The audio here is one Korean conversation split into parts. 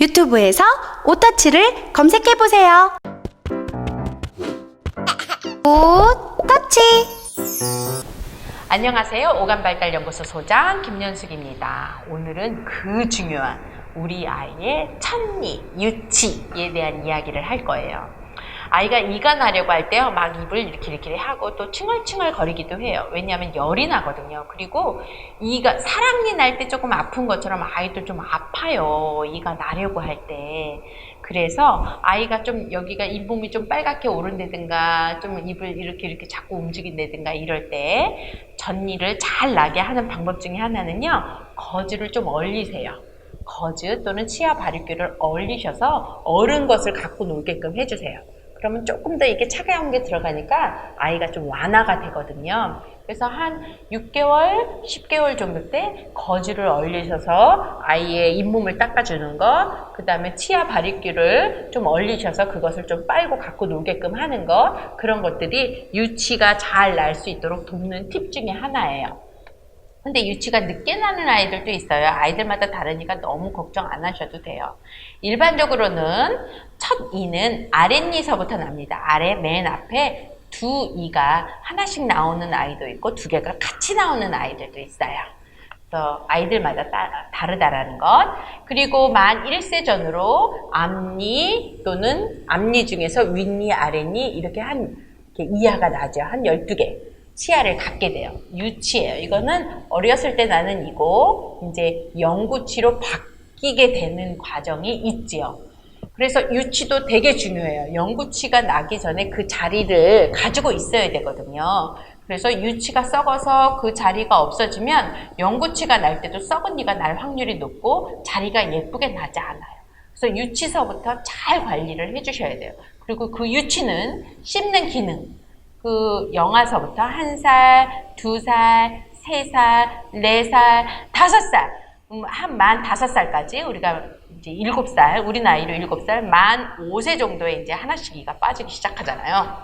유튜브에서 오터치를 검색해보세요. 오터치. 안녕하세요. 오감발달연구소 소장 김연숙입니다. 오늘은 그 중요한 우리 아이의 첫니, 유치에 대한 이야기를 할 거예요. 아이가 이가 나려고 할 때요, 막 입을 이렇게 하고 또 칭얼칭얼 거리기도 해요. 왜냐하면 열이 나거든요. 그리고 이가 사랑니 날 때 조금 아픈 것처럼 아이도 좀 아파요. 이가 나려고 할 때. 그래서 아이가 좀 여기가 잇몸이 좀 빨갛게 오른다든가 좀 입을 이렇게 자꾸 움직인다든가 이럴 때 전니를 잘 나게 하는 방법 중에 하나는요, 거즈를 좀 얼리세요. 거즈 또는 치아 바리귀를 얼리셔서 얼은 것을 갖고 놀게끔 해주세요. 그러면 조금 더 이게 차가운 게 들어가니까 아이가 좀 완화가 되거든요. 그래서 한 6개월, 10개월 정도 때 거즈를 얼리셔서 아이의 잇몸을 닦아주는 것, 그 다음에 치아 바리귀를 좀 얼리셔서 그것을 좀 빨고 갖고 놀게끔 하는 것, 그런 것들이 유치가 잘 날 수 있도록 돕는 팁 중에 하나예요. 근데 유치가 늦게 나는 아이들도 있어요. 아이들마다 다르니까 너무 걱정 안 하셔도 돼요. 일반적으로는 첫 이는 아랫니서부터 납니다. 아래 맨 앞에 두 이가 하나씩 나오는 아이도 있고 두 개가 같이 나오는 아이들도 있어요. 그래서 아이들마다 다르다라는 것. 그리고 만 1세 전후로 앞니 또는 앞니 중에서 윗니, 아랫니 이렇게 이하가 나죠. 한 12개. 치아를 갖게 돼요. 유치예요. 이거는 어렸을 때 나는 이고 이제 영구치로 바뀌게 되는 과정이 있지요. 그래서 유치도 되게 중요해요. 영구치가 나기 전에 그 자리를 가지고 있어야 되거든요. 그래서 유치가 썩어서 그 자리가 없어지면 영구치가 날 때도 썩은 이가 날 확률이 높고 자리가 예쁘게 나지 않아요. 그래서 유치서부터 잘 관리를 해주셔야 돼요. 그리고 그 유치는 씹는 기능, 그 영아서부터 1살, 2살, 3살, 4살, 5살, 만 5살까지 우리가 이제 7살, 우리 나이로 7살, 만 5세 정도에 이제 하나씩 이가 빠지기 시작하잖아요.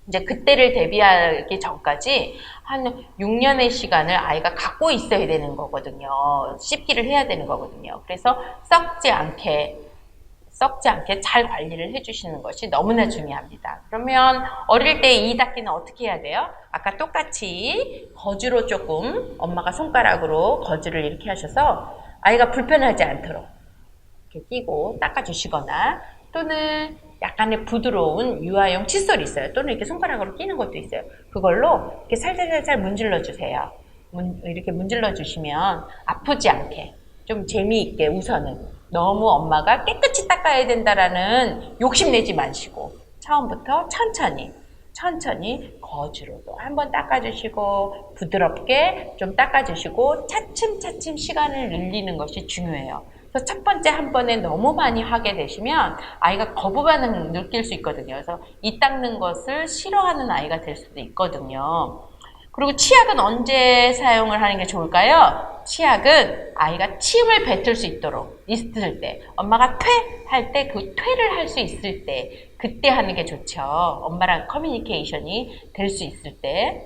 이제 그때를 대비하기 전까지 한 6년의 시간을 아이가 갖고 있어야 되는 거거든요. 씹기를 해야 되는 거거든요. 그래서 썩지 않게 잘 관리를 해주시는 것이 너무나 중요합니다. 그러면 어릴 때 이 닦기는 어떻게 해야 돼요? 아까 똑같이 거즈로 조금 엄마가 손가락으로 거즈를 이렇게 하셔서 아이가 불편하지 않도록 이렇게 끼고 닦아주시거나 또는 약간의 부드러운 유아용 칫솔이 있어요. 또는 이렇게 손가락으로 끼는 것도 있어요. 그걸로 이렇게 살살살살 문질러 주세요. 이렇게 문질러 주시면 아프지 않게 좀 재미있게 우선은 너무 엄마가 깨끗이 닦아야 된다라는 욕심내지 마시고 처음부터 천천히 거즈로도 한번 닦아주시고 부드럽게 좀 닦아주시고 차츰차츰 시간을 늘리는 것이 중요해요. 그래서 첫 번째 한 번에 너무 많이 하게 되시면 아이가 거부 반응 느낄 수 있거든요. 그래서 이 닦는 것을 싫어하는 아이가 될 수도 있거든요. 그리고 치약은 언제 사용을 하는 게 좋을까요? 치약은 아이가 침을 뱉을 수 있도록 있을 때, 엄마가 퇴 할 때 그 퇴를 할 수 있을 때, 그때 하는 게 좋죠. 엄마랑 커뮤니케이션이 될 수 있을 때.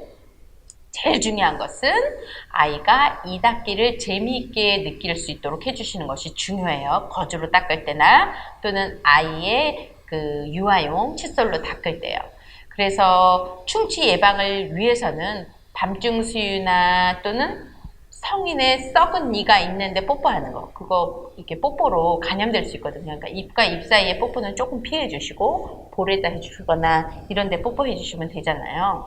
제일 중요한 것은 아이가 이 닦기를 재미있게 느낄 수 있도록 해주시는 것이 중요해요. 거즈로 닦을 때나 또는 아이의 그 유아용 칫솔로 닦을 때요. 그래서 충치 예방을 위해서는 밤중 수유나 또는 성인의 썩은 이가 있는데 뽀뽀하는 거, 그거 이렇게 뽀뽀로 감염될 수 있거든요. 그러니까 입과 입 사이의 뽀뽀는 조금 피해 주시고 볼에다 해주시거나 이런 데 뽀뽀해 주시면 되잖아요.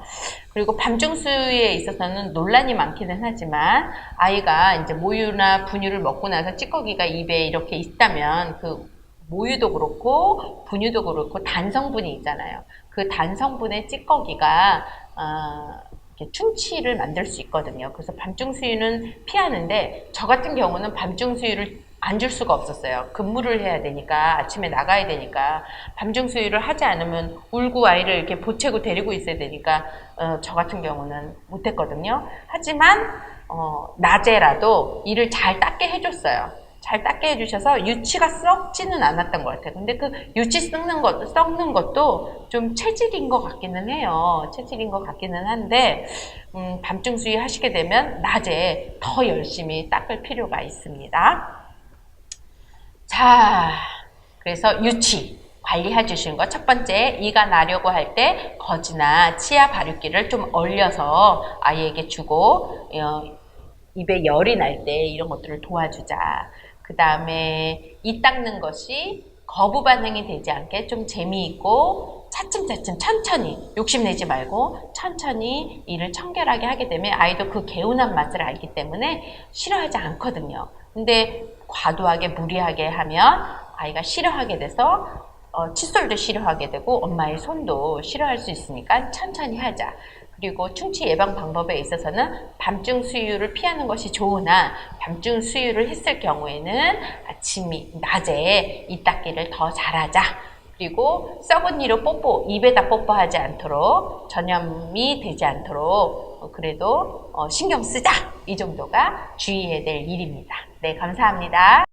그리고 밤중 수유에 있어서는 논란이 많기는 하지만 아이가 이제 모유나 분유를 먹고 나서 찌꺼기가 입에 이렇게 있다면 그 모유도 그렇고 분유도 그렇고 단성분이 있잖아요. 그 단성분의 찌꺼기가 이렇게 충치를 만들 수 있거든요. 그래서 밤중 수유는 피하는데 저 같은 경우는 밤중 수유를 안 줄 수가 없었어요. 근무를 해야 되니까 아침에 나가야 되니까 밤중 수유를 하지 않으면 울고 아이를 이렇게 보채고 데리고 있어야 되니까 저 같은 경우는 못했거든요. 하지만 낮에라도 이를 잘 닦게 해줬어요. 잘 닦게 해주셔서 유치가 썩지는 않았던 것 같아요. 근데 그 유치 썩는 것도 좀 체질인 것 같기는 해요. 체질인 것 같기는 한데 밤중 수유 하시게 되면 낮에 더 열심히 닦을 필요가 있습니다. 자, 자, 그래서 유치 관리해 주시는 거. 첫 번째, 이가 나려고 할 때 거즈나 치아 발육기를 좀 얼려서 아이에게 주고 입에 열이 날 때 이런 것들을 도와주자. 그 다음에 이 닦는 것이 거부 반응이 되지 않게 좀 재미있고 차츰차츰 천천히 욕심내지 말고 천천히 이를 청결하게 하게 되면 아이도 그 개운한 맛을 알기 때문에 싫어하지 않거든요. 근데 과도하게 무리하게 하면 아이가 싫어하게 돼서 칫솔도 싫어하게 되고 엄마의 손도 싫어할 수 있으니까 천천히 하자. 그리고 충치 예방 방법에 있어서는 밤중 수유를 피하는 것이 좋으나 밤중 수유를 했을 경우에는 낮에 이 닦기를 더 잘하자. 그리고 썩은 이로 입에다 뽀뽀하지 않도록 전염이 되지 않도록 그래도 신경 쓰자. 이 정도가 주의해야 될 일입니다. 네, 감사합니다.